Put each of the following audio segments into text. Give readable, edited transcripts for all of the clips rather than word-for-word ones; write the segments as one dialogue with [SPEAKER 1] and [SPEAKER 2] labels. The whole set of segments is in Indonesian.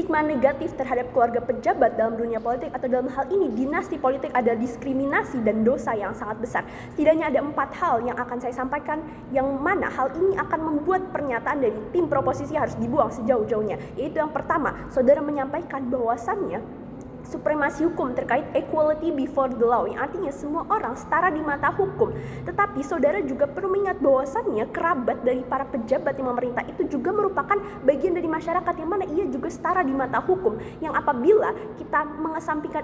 [SPEAKER 1] stigma negatif terhadap keluarga pejabat dalam dunia politik, atau dalam hal ini dinasti politik, ada diskriminasi dan dosa yang sangat besar. Setidaknya ada 4 hal yang akan saya sampaikan, yang mana hal ini akan membuat pernyataan dari tim proposisi harus dibuang sejauh-jauhnya. Yaitu yang pertama, saudara menyampaikan bahwasannya supremasi hukum terkait equality before the law, yang artinya semua orang setara di mata hukum. Tetapi saudara juga perlu mengingat bahwasannya kerabat dari para pejabat yang memerintah itu juga merupakan bagian dari masyarakat, yang mana ia juga setara di mata hukum. Yang apabila kita mengesampingkan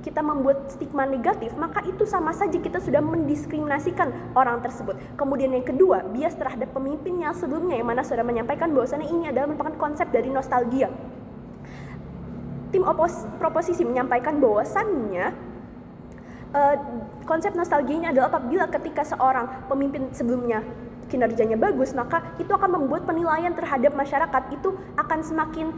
[SPEAKER 1] kita membuat stigma negatif, maka itu sama saja kita sudah mendiskriminasikan orang tersebut. Kemudian yang kedua, bias terhadap pemimpin yang sebelumnya, yang mana saudara menyampaikan bahwasannya ini adalah merupakan konsep dari nostalgia. Tim proposisi menyampaikan bahwasannya konsep nostalgia ini adalah apabila ketika seorang pemimpin sebelumnya kinerjanya bagus, maka itu akan membuat penilaian terhadap masyarakat itu akan semakin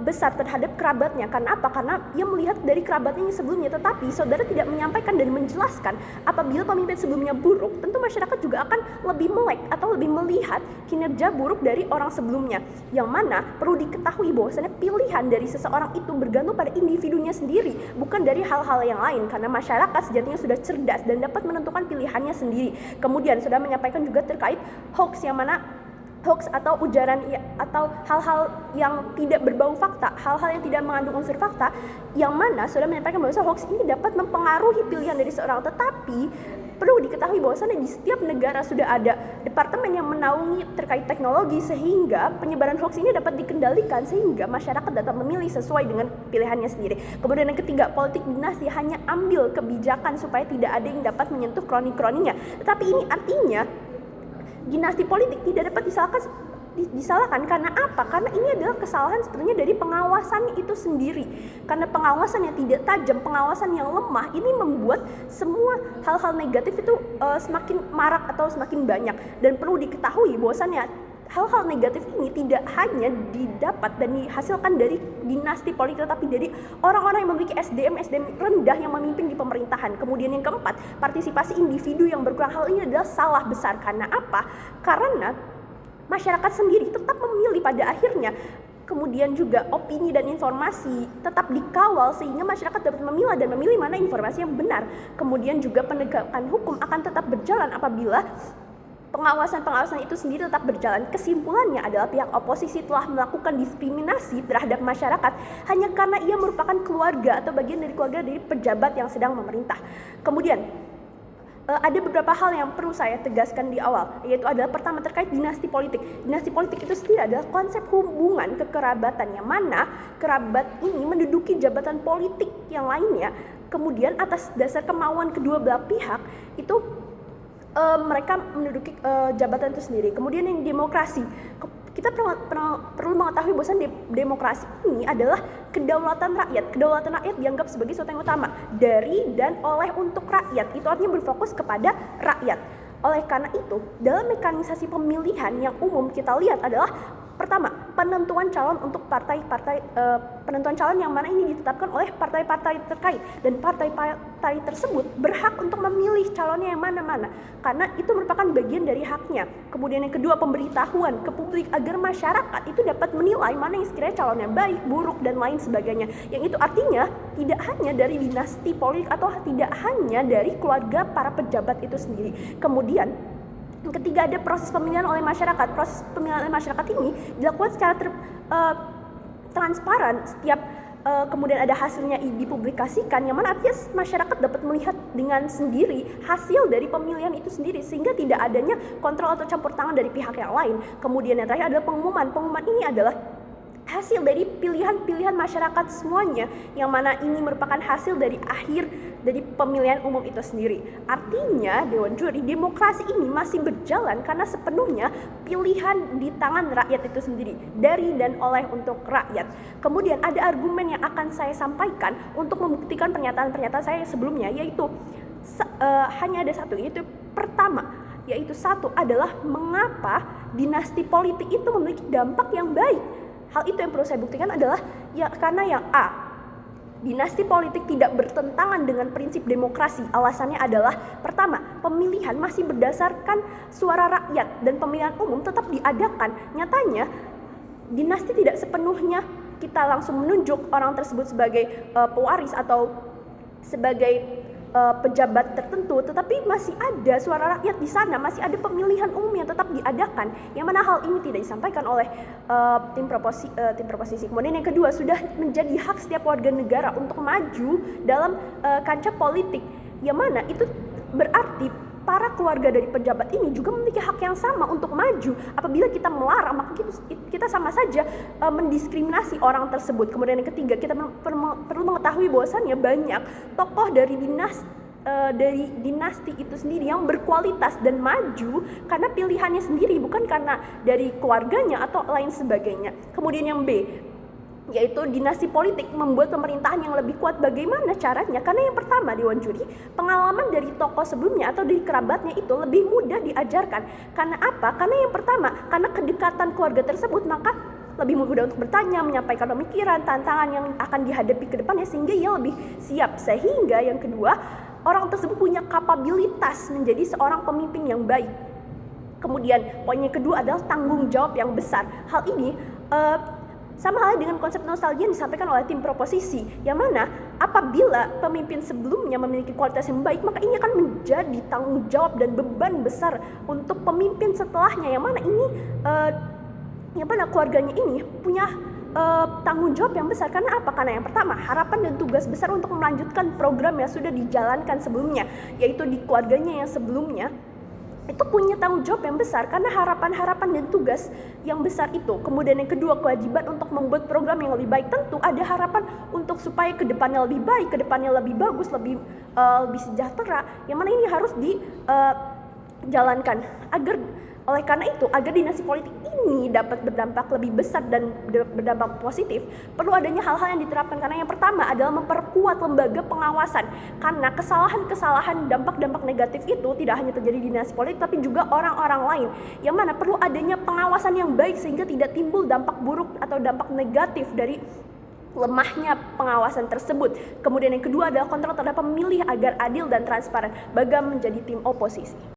[SPEAKER 1] besar terhadap kerabatnya. Karena apa? Karena ia melihat dari kerabatnya sebelumnya. Tetapi saudara tidak menyampaikan dan menjelaskan apabila pemimpin sebelumnya buruk, tentu masyarakat juga akan lebih melek atau lebih melihat kinerja buruk dari orang sebelumnya. Yang mana perlu diketahui bahwasanya pilihan dari seseorang itu bergantung pada individunya sendiri, bukan dari hal-hal yang lain. Karena masyarakat sejatinya sudah cerdas dan dapat menentukan pilihannya sendiri. Kemudian sudah menyampaikan juga terkait hoax, yang mana hoax atau ujaran atau hal-hal yang tidak berbau fakta, hal-hal yang tidak mengandung unsur fakta, yang mana sudah menyampaikan bahwa hoax ini dapat mempengaruhi pilihan dari seorang. Tetapi perlu diketahui bahwasannya di setiap negara sudah ada departemen yang menaungi terkait teknologi, sehingga penyebaran hoax ini dapat dikendalikan sehingga masyarakat dapat memilih sesuai dengan pilihannya sendiri. Kemudian yang ketiga, politik dinasti hanya ambil kebijakan supaya tidak ada yang dapat menyentuh kroni-kroninya. Tetapi ini artinya dinasti politik tidak dapat disalahkan. Karena apa? Karena ini adalah kesalahan sebenarnya dari pengawasannya itu sendiri. Karena pengawasan yang tidak tajam, pengawasan yang lemah, ini membuat semua hal-hal negatif itu semakin marak atau semakin banyak. Dan perlu diketahui bahwasannya hal-hal negatif ini tidak hanya didapat dan dihasilkan dari dinasti politik, tetapi dari orang-orang yang memiliki SDM rendah yang memimpin di pemerintahan. Kemudian yang keempat, partisipasi individu yang berkurang. Hal ini adalah salah besar. Karena apa? Karena masyarakat sendiri tetap memilih pada akhirnya. Kemudian juga opini dan informasi tetap dikawal sehingga masyarakat dapat memilah dan memilih mana informasi yang benar. Kemudian juga penegakan hukum akan tetap berjalan apabila pengawasan itu sendiri tetap berjalan. Kesimpulannya adalah pihak oposisi telah melakukan diskriminasi terhadap masyarakat hanya karena ia merupakan keluarga atau bagian dari keluarga dari pejabat yang sedang memerintah. Kemudian ada beberapa hal yang perlu saya tegaskan di awal, yaitu adalah pertama terkait dinasti politik. Dinasti politik itu sendiri adalah konsep hubungan kekerabatan, yang mana kerabat ini menduduki jabatan politik yang lainnya. Kemudian atas dasar kemauan kedua belah pihak itu mereka menduduki jabatan itu sendiri. Kemudian yang demokrasi, kita perlu mengetahui bahwa demokrasi ini adalah kedaulatan rakyat. Kedaulatan rakyat dianggap sebagai sesuatu yang utama, dari dan oleh untuk rakyat. Itu artinya berfokus kepada rakyat. Oleh karena itu, dalam mekanisasi pemilihan yang umum kita lihat adalah pertama, penentuan calon untuk penentuan calon yang mana ini ditetapkan oleh partai-partai terkait, dan partai-partai tersebut berhak untuk memilih calonnya yang mana-mana karena itu merupakan bagian dari haknya. Kemudian yang kedua, pemberitahuan ke publik agar masyarakat itu dapat menilai mana yang sekiranya calonnya baik, buruk, dan lain sebagainya. Yang itu artinya tidak hanya dari dinasti politik atau tidak hanya dari keluarga para pejabat itu sendiri. Kemudian yang ketiga, ada proses pemilihan oleh masyarakat. Proses pemilihan oleh masyarakat ini dilakukan secara transparan. Setiap kemudian ada hasilnya dipublikasikan, yang mana artinya masyarakat dapat melihat dengan sendiri hasil dari pemilihan itu sendiri, sehingga tidak adanya kontrol atau campur tangan dari pihak yang lain. Kemudian yang terakhir adalah pengumuman. Pengumuman ini adalah hasil dari pilihan-pilihan masyarakat semuanya, yang mana ini merupakan hasil dari akhir dari pemilihan umum itu sendiri. Artinya Dewan Juri, demokrasi ini masih berjalan karena sepenuhnya pilihan di tangan rakyat itu sendiri, dari dan oleh untuk rakyat. Kemudian ada argumen yang akan saya sampaikan untuk membuktikan pernyataan-pernyataan saya sebelumnya, yaitu hanya ada satu, yaitu pertama, yaitu satu adalah mengapa dinasti politik itu memiliki dampak yang baik. Hal itu yang perlu saya buktikan adalah karena yang A, dinasti politik tidak bertentangan dengan prinsip demokrasi. Alasannya adalah pertama, pemilihan masih berdasarkan suara rakyat dan pemilihan umum tetap diadakan. Nyatanya dinasti tidak sepenuhnya kita langsung menunjuk orang tersebut sebagai pewaris atau sebagai pejabat tertentu, tetapi masih ada suara rakyat di sana, masih ada pemilihan umum yang tetap diadakan, yang mana hal ini tidak disampaikan oleh tim proposisi. Kemudian yang kedua, sudah menjadi hak setiap warga negara untuk maju dalam kancah politik, yang mana itu berarti para keluarga dari pejabat ini juga memiliki hak yang sama untuk maju. Apabila kita melarang, maka kita sama saja mendiskriminasi orang tersebut. Kemudian yang ketiga, kita perlu mengetahui bahwasannya banyak tokoh dari dinasti itu sendiri yang berkualitas dan maju karena pilihannya sendiri, bukan karena dari keluarganya atau lain sebagainya. Kemudian yang B, yaitu dinasti politik membuat pemerintahan yang lebih kuat. Bagaimana caranya? Karena yang pertama, Dewan Juri, pengalaman dari tokoh sebelumnya atau dari kerabatnya itu lebih mudah diajarkan. Karena apa? Karena yang pertama, karena kedekatan keluarga tersebut, maka lebih mudah untuk bertanya, menyampaikan pemikiran, tantangan yang akan dihadapi ke depannya, sehingga ia lebih siap. Sehingga yang kedua, orang tersebut punya kapabilitas menjadi seorang pemimpin yang baik. Kemudian poin yang kedua adalah tanggung jawab yang besar. Hal ini sama halnya dengan konsep nostalgia yang disampaikan oleh tim proposisi, yang mana apabila pemimpin sebelumnya memiliki kualitas yang baik, maka ini akan menjadi tanggung jawab dan beban besar untuk pemimpin setelahnya, yang mana ini keluarganya ini punya tanggung jawab yang besar. Karena apa? Karena yang pertama, harapan dan tugas besar untuk melanjutkan program yang sudah dijalankan sebelumnya, yaitu di keluarganya yang sebelumnya itu punya tanggung jawab yang besar karena harapan-harapan dan tugas yang besar itu. Kemudian yang kedua, kewajiban untuk membuat program yang lebih baik. Tentu ada harapan untuk supaya kedepannya lebih baik, kedepannya lebih bagus, lebih sejahtera, yang mana ini harus dijalankan. Oleh karena itu, agar dinasti politik ini dapat berdampak lebih besar dan berdampak positif, perlu adanya hal-hal yang diterapkan. Karena yang pertama adalah memperkuat lembaga pengawasan. Karena kesalahan-kesalahan, dampak-dampak negatif itu tidak hanya terjadi di dinasti politik, tapi juga orang-orang lain. Yang mana perlu adanya pengawasan yang baik sehingga tidak timbul dampak buruk atau dampak negatif dari lemahnya pengawasan tersebut. Kemudian yang kedua adalah kontrol terhadap pemilih agar adil dan transparan. Bagam menjadi tim oposisi.